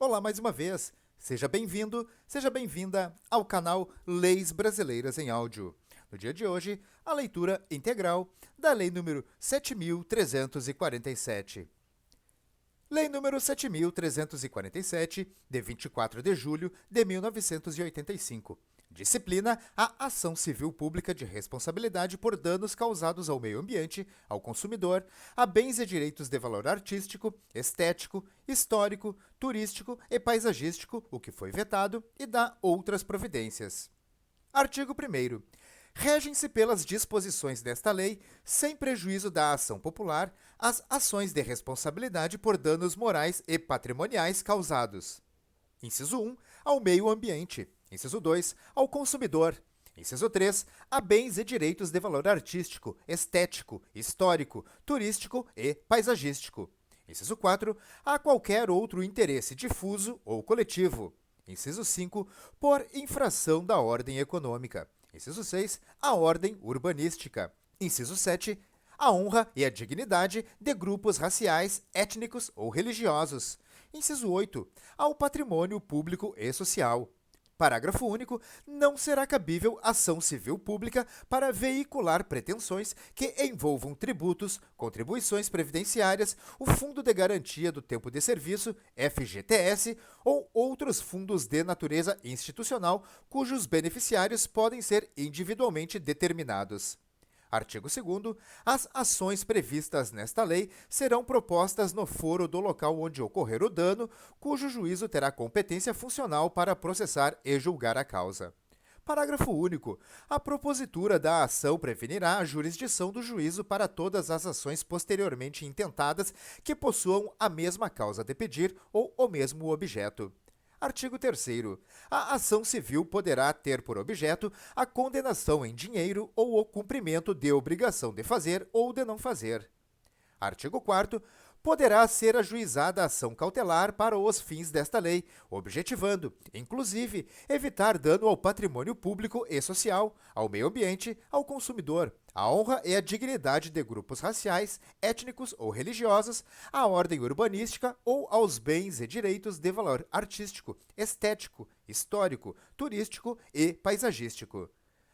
Olá mais uma vez, seja bem-vindo, seja bem-vinda ao canal Leis Brasileiras em Áudio. No dia de hoje, a leitura integral da Lei número 7.347. Lei número 7.347, de 24 de julho de 1985. Disciplina a ação civil pública de responsabilidade por danos causados ao meio ambiente, ao consumidor, a bens e direitos de valor artístico, estético, histórico, turístico e paisagístico, o que foi vetado, e dá outras providências. Artigo 1º. Regem-se pelas disposições desta lei, sem prejuízo da ação popular, as ações de responsabilidade por danos morais e patrimoniais causados. Inciso 1. Ao meio ambiente. Inciso 2. Ao consumidor. Inciso 3. A bens e direitos de valor artístico, estético, histórico, turístico e paisagístico. Inciso 4. A qualquer outro interesse difuso ou coletivo. Inciso 5. Por infração da ordem econômica. Inciso 6. A ordem urbanística. Inciso 7. A honra e a dignidade de grupos raciais, étnicos ou religiosos. Inciso 8. Ao patrimônio público e social. Parágrafo único. Não será cabível ação civil pública para veicular pretensões que envolvam tributos, contribuições previdenciárias, o Fundo de Garantia do Tempo de Serviço, FGTS, ou outros fundos de natureza institucional cujos beneficiários podem ser individualmente determinados. Artigo 2º. As ações previstas nesta lei serão propostas no foro do local onde ocorrer o dano, cujo juízo terá competência funcional para processar e julgar a causa. Parágrafo único. A propositura da ação prevenirá a jurisdição do juízo para todas as ações posteriormente intentadas que possuam a mesma causa de pedir ou o mesmo objeto. Artigo 3º. A ação civil poderá ter por objeto a condenação em dinheiro ou o cumprimento de obrigação de fazer ou de não fazer. Artigo 4º. Poderá ser ajuizada a ação cautelar para os fins desta lei, objetivando, inclusive, evitar dano ao patrimônio público e social, ao meio ambiente, ao consumidor, à honra e à dignidade de grupos raciais, étnicos ou religiosos, à ordem urbanística ou aos bens e direitos de valor artístico, estético, histórico, turístico e paisagístico.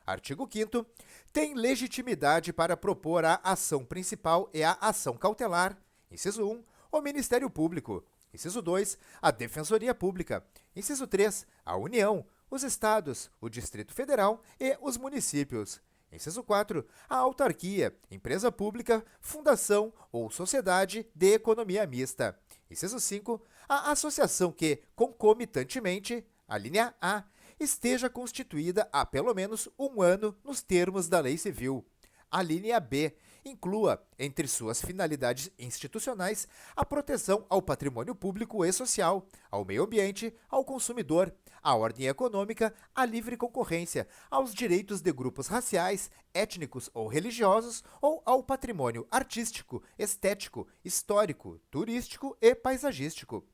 Artigo 5º. Tem legitimidade para propor a ação principal e a ação cautelar. Inciso 1. O Ministério Público. Inciso 2. A Defensoria Pública. Inciso 3. A União, os Estados, o Distrito Federal e os municípios. Inciso 4. A autarquia, empresa pública, fundação ou sociedade de economia mista. Inciso 5. A associação que, concomitantemente, a linha A, esteja constituída há pelo menos um ano nos termos da Lei Civil. A linha B inclua, entre suas finalidades institucionais, a proteção ao patrimônio público e social, ao meio ambiente, ao consumidor, à ordem econômica, à livre concorrência, aos direitos de grupos raciais, étnicos ou religiosos ou ao patrimônio artístico, estético, histórico, turístico e paisagístico.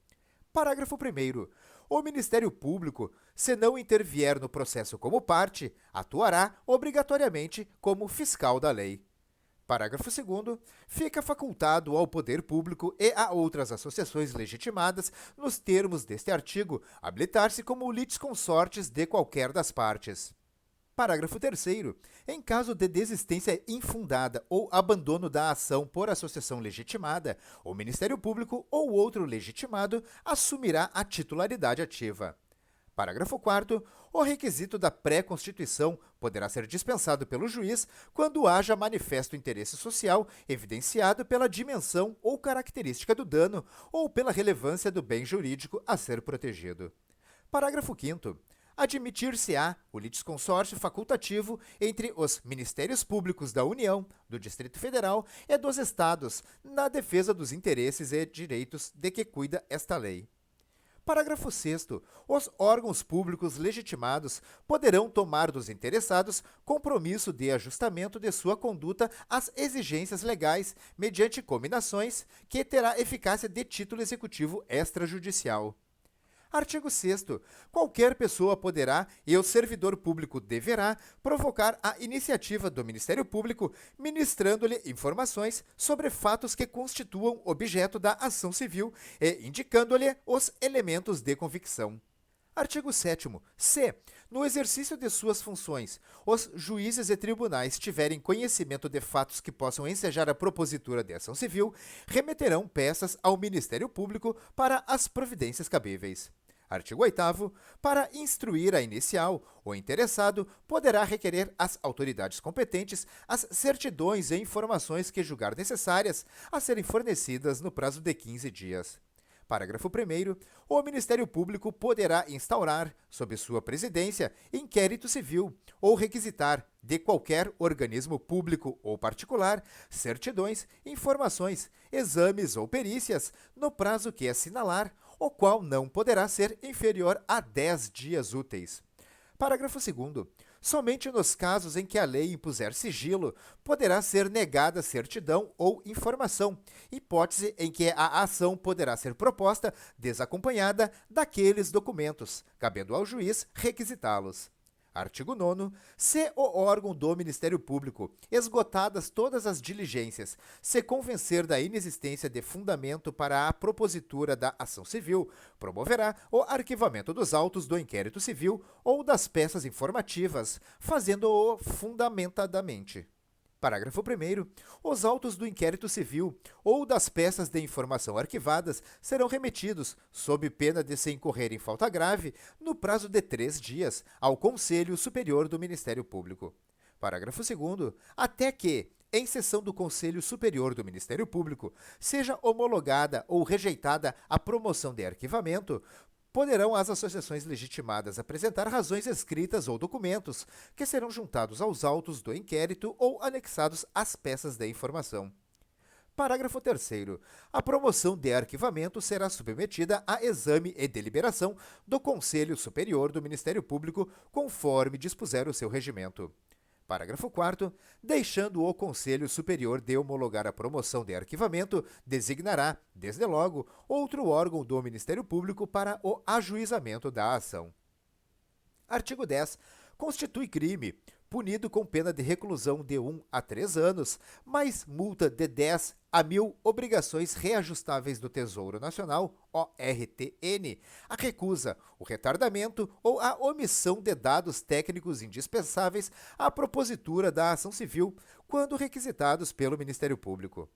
Parágrafo 1º. O Ministério Público, se não intervier no processo como parte, atuará obrigatoriamente como fiscal da lei. Parágrafo 2º. Fica facultado ao Poder Público e a outras associações legitimadas, nos termos deste artigo, habilitar-se como litisconsortes de qualquer das partes. Parágrafo 3º. Em caso de desistência infundada ou abandono da ação por associação legitimada, o Ministério Público ou outro legitimado assumirá a titularidade ativa. Parágrafo 4º. O requisito da pré-constituição poderá ser dispensado pelo juiz quando haja manifesto interesse social evidenciado pela dimensão ou característica do dano ou pela relevância do bem jurídico a ser protegido. Parágrafo 5º. Admitir-se-á o litisconsórcio facultativo entre os Ministérios Públicos da União, do Distrito Federal e dos Estados, na defesa dos interesses e direitos de que cuida esta lei. Parágrafo 6º. Os órgãos públicos legitimados poderão tomar dos interessados compromisso de ajustamento de sua conduta às exigências legais, mediante combinações, que terá eficácia de título executivo extrajudicial. Artigo 6º. Qualquer pessoa poderá e o servidor público deverá provocar a iniciativa do Ministério Público, ministrando-lhe informações sobre fatos que constituam objeto da ação civil e indicando-lhe os elementos de convicção. Artigo 7º. Se, no exercício de suas funções, os juízes e tribunais tiverem conhecimento de fatos que possam ensejar a propositura de ação civil, remeterão peças ao Ministério Público para as providências cabíveis. Artigo 8º. Para instruir a inicial, o interessado poderá requerer às autoridades competentes as certidões e informações que julgar necessárias a serem fornecidas no prazo de 15 dias. Parágrafo 1º. O Ministério Público poderá instaurar, sob sua presidência, inquérito civil ou requisitar, de qualquer organismo público ou particular, certidões, informações, exames ou perícias, no prazo que assinalar, o qual não poderá ser inferior a 10 dias úteis. Parágrafo 2º. Somente nos casos em que a lei impuser sigilo, poderá ser negada certidão ou informação, hipótese em que a ação poderá ser proposta desacompanhada daqueles documentos, cabendo ao juiz requisitá-los. Artigo 9º. Se o órgão do Ministério Público, esgotadas todas as diligências, se convencer da inexistência de fundamento para a propositura da ação civil, promoverá o arquivamento dos autos do inquérito civil ou das peças informativas, fazendo-o fundamentadamente. Parágrafo 1º. Os autos do inquérito civil ou das peças de informação arquivadas serão remetidos, sob pena de se incorrer em falta grave, no prazo de 3 dias, ao Conselho Superior do Ministério Público. Parágrafo 2º. Até que, em sessão do Conselho Superior do Ministério Público, seja homologada ou rejeitada a promoção de arquivamento, poderão as associações legitimadas apresentar razões escritas ou documentos, que serão juntados aos autos do inquérito ou anexados às peças de informação. Parágrafo 3º. A promoção de arquivamento será submetida a exame e deliberação do Conselho Superior do Ministério Público, conforme dispuser o seu regimento. Parágrafo 4º. Deixando o Conselho Superior de homologar a promoção de arquivamento, designará, desde logo, outro órgão do Ministério Público para o ajuizamento da ação. Artigo 10. Constitui crime, punido com pena de reclusão de 1 a 3 anos, mais multa de 10 a 1.000 obrigações reajustáveis do Tesouro Nacional, ORTN, a recusa, o retardamento ou a omissão de dados técnicos indispensáveis à propositura da ação civil, quando requisitados pelo Ministério Público.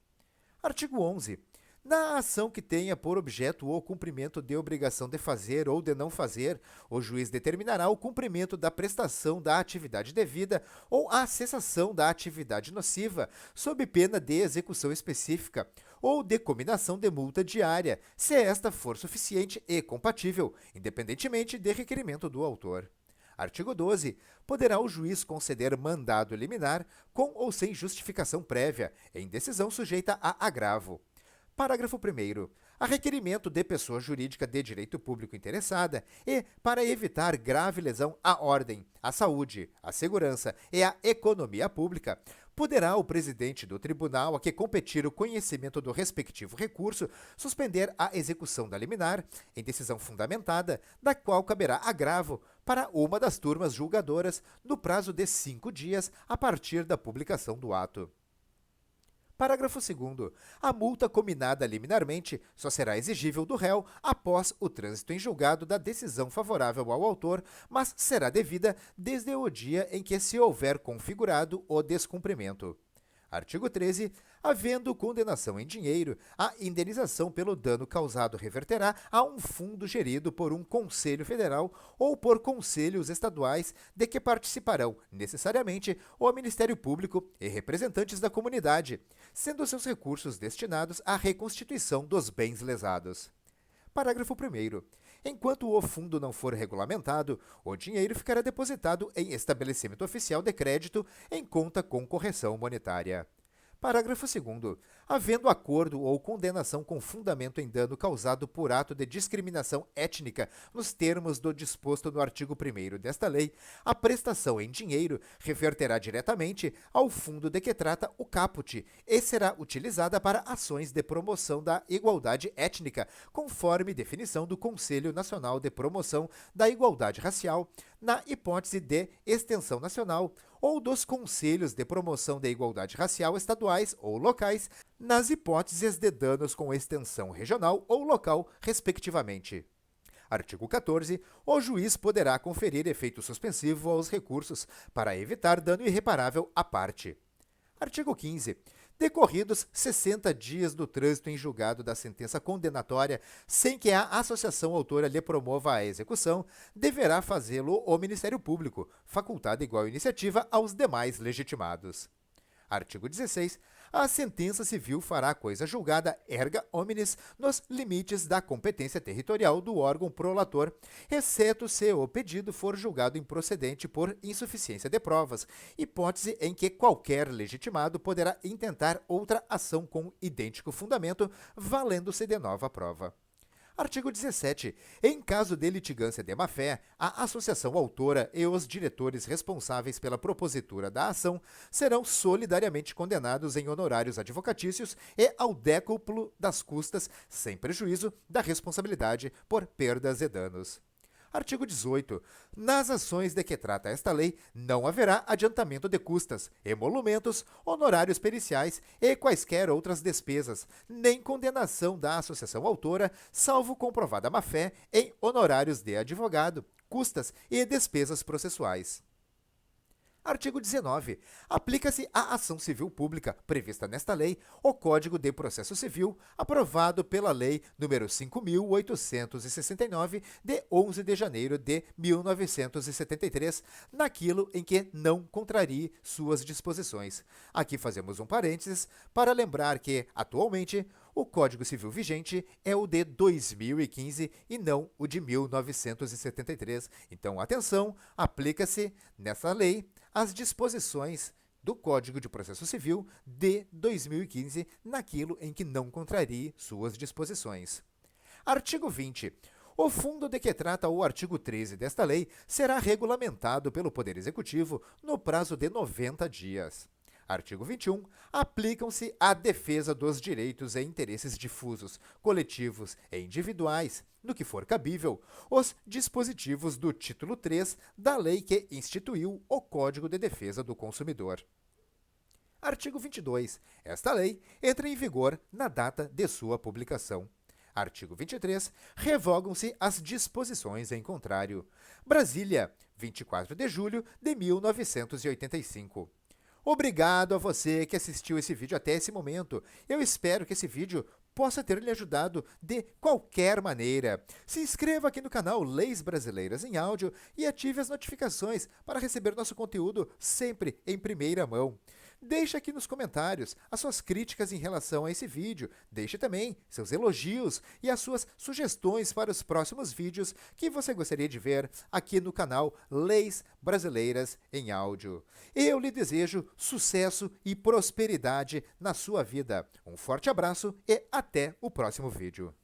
Artigo 11. Na ação que tenha por objeto o cumprimento de obrigação de fazer ou de não fazer, o juiz determinará o cumprimento da prestação da atividade devida ou a cessação da atividade nociva, sob pena de execução específica, ou de cominação de multa diária, se esta for suficiente e compatível, independentemente de requerimento do autor. Artigo 12. Poderá o juiz conceder mandado liminar com ou sem justificação prévia, em decisão sujeita a agravo. Parágrafo 1º. A requerimento de pessoa jurídica de direito público interessada e, para evitar grave lesão à ordem, à saúde, à segurança e à economia pública, poderá o presidente do tribunal a que competir o conhecimento do respectivo recurso suspender a execução da liminar, em decisão fundamentada, da qual caberá agravo para uma das turmas julgadoras no prazo de 5 dias a partir da publicação do ato. Parágrafo 2º. A multa cominada liminarmente só será exigível do réu após o trânsito em julgado da decisão favorável ao autor, mas será devida desde o dia em que se houver configurado o descumprimento. Artigo 13. Havendo condenação em dinheiro, a indenização pelo dano causado reverterá a um fundo gerido por um Conselho Federal ou por conselhos estaduais de que participarão, necessariamente, o Ministério Público e representantes da comunidade, sendo seus recursos destinados à reconstituição dos bens lesados. Parágrafo 1º. Enquanto o fundo não for regulamentado, o dinheiro ficará depositado em estabelecimento oficial de crédito em conta com correção monetária. Parágrafo 2º. Havendo acordo ou condenação com fundamento em dano causado por ato de discriminação étnica nos termos do disposto no artigo 1º desta lei, a prestação em dinheiro reverterá diretamente ao fundo de que trata o caput e será utilizada para ações de promoção da igualdade étnica, conforme definição do Conselho Nacional de Promoção da Igualdade Racial, na hipótese de extensão nacional, ou dos Conselhos de Promoção da Igualdade Racial estaduais ou locais, nas hipóteses de danos com extensão regional ou local, respectivamente. Artigo 14. O juiz poderá conferir efeito suspensivo aos recursos para evitar dano irreparável à parte. Artigo 15. Decorridos 60 dias do trânsito em julgado da sentença condenatória, sem que a associação autora lhe promova a execução, deverá fazê-lo o Ministério Público, facultada igual iniciativa aos demais legitimados. Artigo 16. A sentença civil fará coisa julgada erga omnes nos limites da competência territorial do órgão prolator, exceto se o pedido for julgado improcedente por insuficiência de provas, hipótese em que qualquer legitimado poderá intentar outra ação com idêntico fundamento, valendo-se de nova prova. Artigo 17. Em caso de litigância de má-fé, a associação autora e os diretores responsáveis pela propositura da ação serão solidariamente condenados em honorários advocatícios e ao décuplo das custas, sem prejuízo da responsabilidade por perdas e danos. Artigo 18. Nas ações de que trata esta lei, não haverá adiantamento de custas, emolumentos, honorários periciais e quaisquer outras despesas, nem condenação da associação autora, salvo comprovada má-fé, em honorários de advogado, custas e despesas processuais. Artigo 19. Aplica-se à ação civil pública prevista nesta lei o Código de Processo Civil, aprovado pela Lei nº 5.869, de 11 de janeiro de 1973, naquilo em que não contrarie suas disposições. Aqui fazemos um parênteses para lembrar que, atualmente, o Código Civil vigente é o de 2015 e não o de 1973. Então, atenção, aplica-se nessa lei as disposições do Código de Processo Civil de 2015 naquilo em que não contrarie suas disposições. Artigo 20. O fundo de que trata o artigo 13 desta lei será regulamentado pelo Poder Executivo no prazo de 90 dias. Artigo 21. Aplicam-se à defesa dos direitos e interesses difusos, coletivos e individuais, no que for cabível, os dispositivos do título 3 da lei que instituiu o Código de Defesa do Consumidor. Artigo 22. Esta lei entra em vigor na data de sua publicação. Artigo 23. Revogam-se as disposições em contrário. Brasília, 24 de julho de 1985. Obrigado a você que assistiu esse vídeo até esse momento. Eu espero que esse vídeo possa ter lhe ajudado de qualquer maneira. Se inscreva aqui no canal Leis Brasileiras em Áudio e ative as notificações para receber nosso conteúdo sempre em primeira mão. Deixe aqui nos comentários as suas críticas em relação a esse vídeo. Deixe também seus elogios e as suas sugestões para os próximos vídeos que você gostaria de ver aqui no canal Leis Brasileiras em Áudio. Eu lhe desejo sucesso e prosperidade na sua vida. Um forte abraço e até o próximo vídeo.